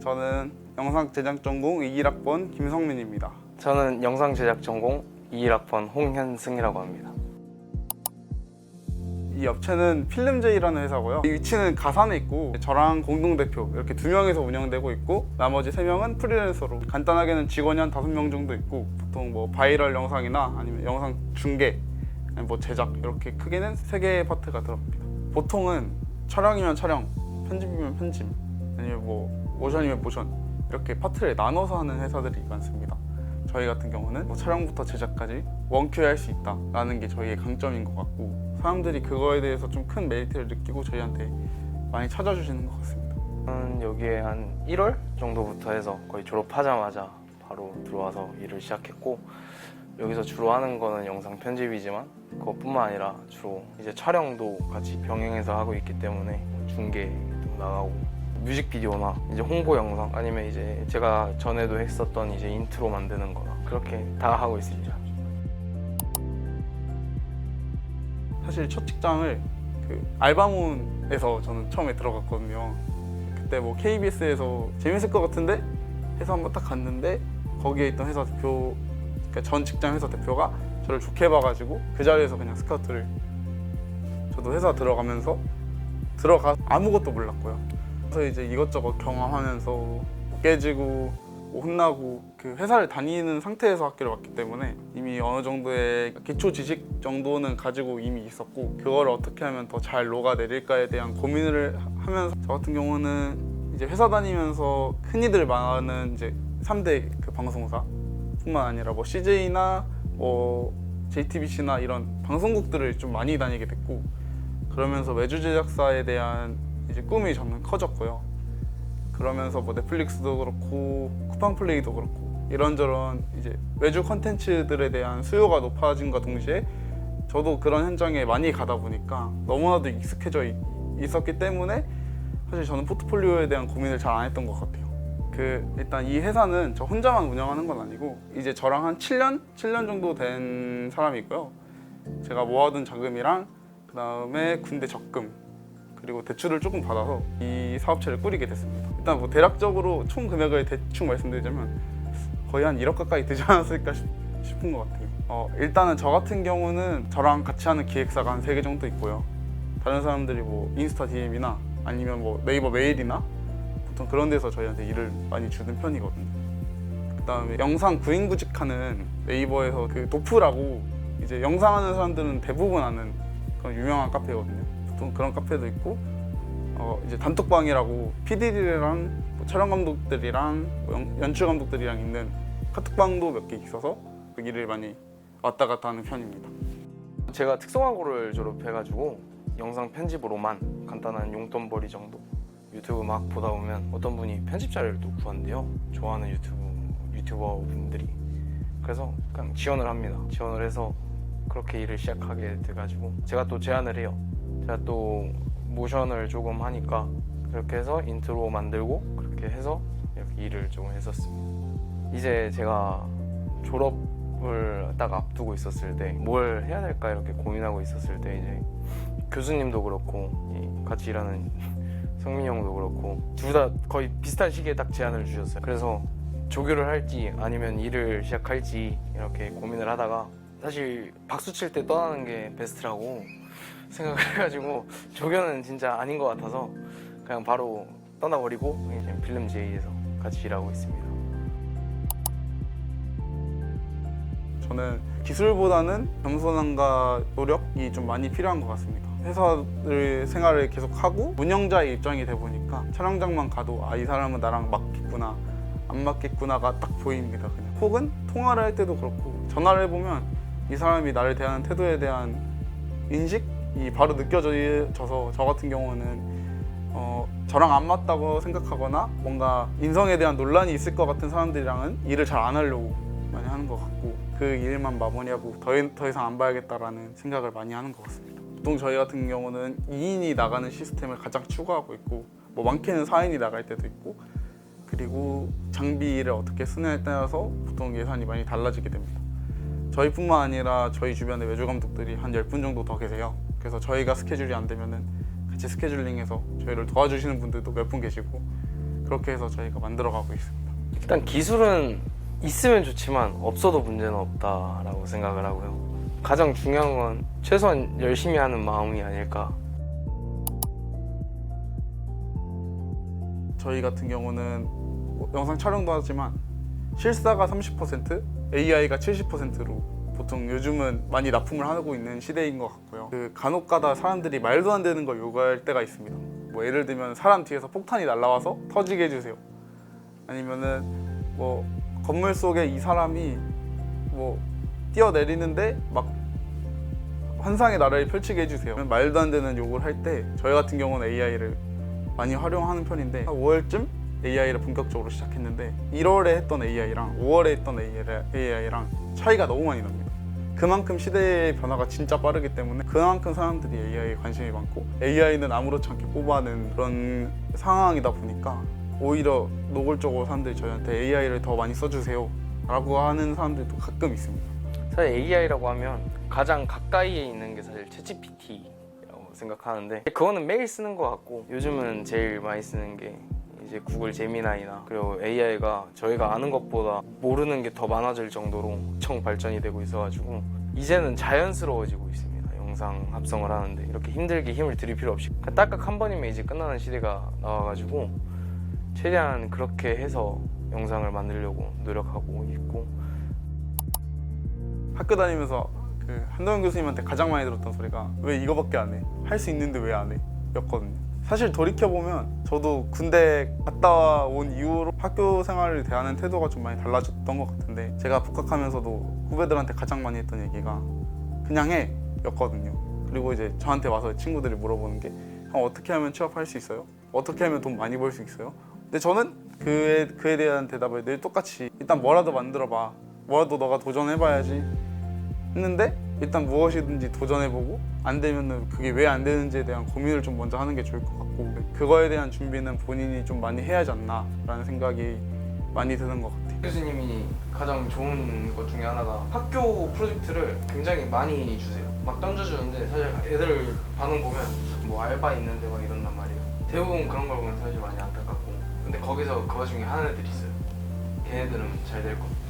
저는 영상 제작 전공 21학번 김성민입니다. 저는 영상 제작 전공 21학번 홍현승이라고 합니다. 이 업체는 필름제이라는 회사고요. 이 위치는 가산에 있고 저랑 공동대표 이렇게 2명에서 운영되고 있고 나머지 3명은 프리랜서로 간단하게는 직원이 한 5명 정도 있고 보통 뭐 바이럴 영상이나 아니면 영상 중계 아니면 뭐 제작 이렇게 크게는 3개의 파트가 들어갑니다. 보통은 촬영이면 촬영, 편집이면 편집 아니면 뭐 모션이면 모션 이렇게 파트를 나눠서 하는 회사들이 많습니다. 저희 같은 경우는 뭐 촬영부터 제작까지 원큐에 할 수 있다라는 게 저희의 강점인 것 같고 사람들이 그거에 대해서 좀 큰 메리트를 느끼고 저희한테 많이 찾아주시는 것 같습니다. 저는 여기에 한 1월 정도부터 해서 거의 졸업하자마자 바로 들어와서 일을 시작했고 여기서 주로 하는 거는 영상 편집이지만 그것뿐만 아니라 주로 이제 촬영도 같이 병행해서 하고 있기 때문에 중계도 나가고 뮤직비디오나 이제 홍보 영상 아니면 이제 제가 전에도 했었던 이제 인트로 만드는 거나 그렇게 다 하고 있습니다. 사실 첫 직장을 그 알바몬에서 저는 처음에 들어갔거든요. 그때 뭐 KBS에서 재밌을 것 같은데 해서 한번 딱 갔는데 거기에 있던 회사 대표, 그러니까 전 직장 회사 대표가 저를 좋게 봐가지고 그 자리에서 그냥 스카우트를 저도 회사 들어가면서 아무것도 몰랐고요. 그래서 이제 이것저것 경험하면서 깨지고 뭐 혼나고 그 회사를 다니는 상태에서 학교를 왔기 때문에 이미 어느 정도의 기초 지식 정도는 가지고 이미 있었고 그거를 어떻게 하면 더 잘 녹아내릴까에 대한 고민을 하면서 저 같은 경우는 이제 회사 다니면서 흔히들 말하는 이제 3대 그 방송사 뿐만 아니라 뭐 CJ나 뭐 JTBC나 이런 방송국들을 좀 많이 다니게 됐고 그러면서 외주 제작사에 대한 이제 꿈이 저는 커졌고요. 그러면서 뭐 넷플릭스도 그렇고 쿠팡플레이도 그렇고 이런저런 이제 외주 콘텐츠들에 대한 수요가 높아짐과 동시에 저도 그런 현장에 많이 가다 보니까 너무나도 익숙해져 있었기 때문에 사실 저는 포트폴리오에 대한 고민을 잘 안 했던 것 같아요. 일단 이 회사는 저 혼자만 운영하는 건 아니고 이제 저랑 한 7년 정도 된 사람이고요. 제가 모아둔 자금이랑 그 다음에 군대 적금 그리고 대출을 조금 받아서 이 사업체를 꾸리게 됐습니다. 일단 뭐 대략적으로 총 금액을 대충 말씀드리자면 거의 한 1억 가까이 되지 않았을까 싶은 것 같아요. 일단은 저 같은 경우는 저랑 같이 하는 기획사가 한 3개 정도 있고요. 다른 사람들이 뭐 인스타 DM이나 아니면 뭐 네이버 메일이나 보통 그런 데서 저희한테 일을 많이 주는 편이거든요. 그 다음에 영상 구인구직하는 네이버에서 그 도프라고 이제 영상하는 사람들은 대부분 아는 그런 유명한 카페거든요. 보통 그런 카페도 있고 이제 단톡방이라고 PD들이랑 뭐 촬영 감독들이랑 뭐 연출 감독들이랑 있는 카톡방도 몇 개 있어서 그 일을 많이 왔다 갔다 하는 편입니다. 제가 특성화고를 졸업해가지고 영상 편집으로만 간단한 용돈벌이 정도 유튜브 막 보다 보면 어떤 분이 편집 자료를 또 구한대요. 좋아하는 유튜버 분들이. 그래서 그냥 지원을 합니다. 지원을 해서 그렇게 일을 시작하게 돼가지고 제가 또 제안을 해요. 제가 또 모션을 조금 하니까 그렇게 해서 인트로 만들고 그렇게 해서 이렇게 일을 조금 했었습니다. 이제 제가 졸업을 딱 앞두고 있었을 때 뭘 해야 될까 이렇게 고민하고 있었을 때 이제 교수님도 그렇고 같이 일하는 성민이 형도 그렇고 둘 다 거의 비슷한 시기에 딱 제안을 주셨어요. 그래서 조교를 할지 아니면 일을 시작할지 이렇게 고민을 하다가 사실 박수 칠 때 떠나는 게 베스트라고 생각을 해가지고 조교는 진짜 아닌 것 같아서 그냥 바로 떠나버리고 이제 필름제이에서 같이 일하고 있습니다. 저는 기술보다는 겸손함과 노력이 좀 많이 필요한 것 같습니다. 회사 생활을 계속하고 운영자의 입장이 돼 보니까 촬영장만 가도 이 사람은 나랑 맞겠구나 안 맞겠구나가 딱 보입니다. 그냥 혹은 통화를 할 때도 그렇고 전화를 해보면 이 사람이 나를 대하는 태도에 대한 인식이 바로 느껴져서 저 같은 경우는 저랑 안 맞다고 생각하거나 뭔가 인성에 대한 논란이 있을 것 같은 사람들이랑은 일을 잘 안 하려고 많이 하는 것 같고 그 일만 마무리하고 더 이상 안 봐야겠다라는 생각을 많이 하는 것 같습니다. 보통 저희 같은 경우는 2인이 나가는 시스템을 가장 추구하고 있고 뭐 많게는 4인이 나갈 때도 있고 그리고 장비를 어떻게 쓰느냐에 따라서 보통 예산이 많이 달라지게 됩니다. 저희뿐만 아니라 저희 주변에 외주 감독들이 한 10분 정도 더 계세요. 그래서 저희가 스케줄이 안 되면은 같이 스케줄링해서 저희를 도와주시는 분들도 몇 분 계시고 그렇게 해서 저희가 만들어가고 있습니다. 일단 기술은 있으면 좋지만 없어도 문제는 없다라고 생각을 하고요. 가장 중요한 건 최소한 열심히 하는 마음이 아닐까. 저희 같은 경우는 영상 촬영도 하지만 실사가 30%, AI가 70%로 보통 요즘은 많이 납품을 하고 있는 시대인 것 같고요. 간혹가다 사람들이 말도 안 되는 걸 요구할 때가 있습니다. 뭐 예를 들면 사람 뒤에서 폭탄이 날라와서 터지게 해주세요. 아니면은 뭐 건물 속에 이 사람이 뭐 뛰어내리는데 막 환상의 나라를 펼치게 해주세요. 말도 안 되는 요구를 할 때 저희 같은 경우는 AI를 많이 활용하는 편인데 5월쯤 AI를 본격적으로 시작했는데 1월에 했던 AI랑 5월에 했던 AI랑 차이가 너무 많이 납니다. 그만큼 시대의 변화가 진짜 빠르기 때문에 그만큼 사람들이 AI에 관심이 많고 AI는 아무렇지 않게 뽑아낸 그런 상황이다 보니까 오히려 노골적으로 사람들이 저희한테 AI를 더 많이 써주세요 라고 하는 사람들도 가끔 있습니다. 사실 AI라고 하면 가장 가까이에 있는 게 사실 챗GPT라고 생각하는데 그거는 매일 쓰는 것 같고 요즘은 제일 많이 쓰는 게 이제 구글 제미나이나 그리고 AI가 저희가 아는 것보다 모르는 게 더 많아질 정도로 엄청 발전이 되고 있어가지고 이제는 자연스러워지고 있습니다. 영상 합성을 하는데 이렇게 힘들게 힘을 들일 필요 없이 딸깍 한 번이면 이제 끝나는 시대가 나와가지고 최대한 그렇게 해서 영상을 만들려고 노력하고 있고 학교 다니면서 한동현 교수님한테 가장 많이 들었던 소리가 왜 이거밖에 안 해? 할 수 있는데 왜 안 해? 였거든요. 사실 돌이켜보면 저도 군대 갔다 온 이후로 학교 생활을 대하는 태도가 좀 많이 달라졌던 것 같은데 제가 복학하면서도 후배들한테 가장 많이 했던 얘기가 그냥 해! 였거든요. 그리고 이제 저한테 와서 친구들이 물어보는 게 어떻게 하면 취업할 수 있어요? 어떻게 하면 돈 많이 벌 수 있어요? 근데 저는 그에 대한 대답을 늘 똑같이 일단 뭐라도 만들어봐. 뭐라도 너가 도전해봐야지 했는데 일단 무엇이든지 도전해보고 안 되면은 그게 왜 안 되는지에 대한 고민을 좀 먼저 하는 게 좋을 것 같고 그거에 대한 준비는 본인이 좀 많이 해야 하지 않나 라는 생각이 많이 드는 것 같아요. 교수님이 가장 좋은 것 중에 하나가 학교 프로젝트를 굉장히 많이 주세요. 막 던져주는데 사실 애들 반응 보면 뭐 알바 있는데 막 이런단 말이에요. 대부분 그런 걸 보면 사실 많이 안타깝고 근데 거기서 그 와중에 하는 애들이 있어요. 걔네들은 잘 될 겁니다.